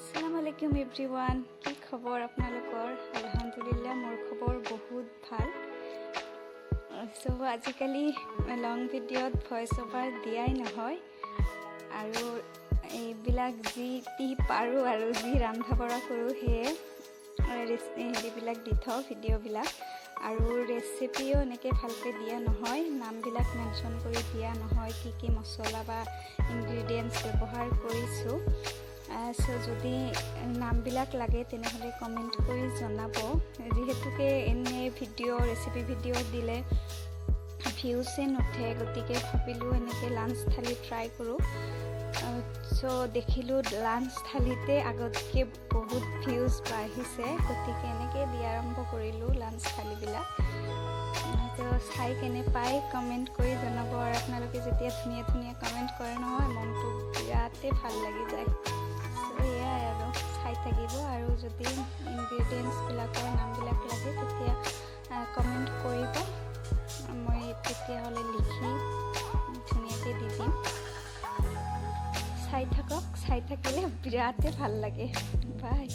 আসসালামু আলাইকুম এভৰিৱান, কি খবৰ আপোনালোকৰ? আলহামদুলিল্লাহ, মোৰ খবৰ বহুত ভাল। আজিকালি লং ভিডিঅ'ত ভইচ অভাৰ দিয়াই নহয়, আৰু এইবিলাক যি পাৰোঁ আৰু যি ৰন্ধা বঢ়া কৰোঁ সেয়ে হেৰিবিলাক দি থওঁ ভিডিঅ'বিলাক। আৰু ৰেচিপিও এনেকৈ ভালকৈ দিয়া নহয়, নামবিলাক মেনশ্যন কৰি দিয়া নহয়, কি মছলা বা ইনগ্ৰিডিয়েণ্টছ ব্যৱহাৰ কৰিছোঁ। যদি নামবিলাক লাগে তেনেহ'লে কমেণ্ট কৰি জনাব। যিহেতুকে এনে ৰেচিপি ভিডিঅ' দিলে ভিউছে নুঠে, গতিকে ভাবিলোঁ এনেকৈ লাঞ্চ থালি ট্ৰাই কৰোঁ। দেখিলোঁ লাঞ্চ থালিতে আগতকৈ বহুত ভিউজ বাঢ়িছে, গতিকে এনেকৈ দিয়া আৰম্ভ কৰিলোঁ লাঞ্চ থালিবিলাক। চাই কেনে পাই কমেণ্ট কৰি জনাব। আৰু আপোনালোকে যেতিয়া ধুনীয়া ধুনীয়া কমেণ্ট কৰে নহয়, মনটো বিৰাটেই ভাল লাগি যায়। এয়াই আৰু চাই থাকিব, আৰু যদি ইনগ্ৰিডিয়েণ্টছবিলাকৰ নামবিলাক লাগে তেতিয়া কমেণ্ট কৰিব, মই তেতিয়াহ'লে লিখি ধুনীয়াকৈ দি দিম। চাই থাকক, চাই থাকিলে বিৰাটেই ভাল লাগে। বাই।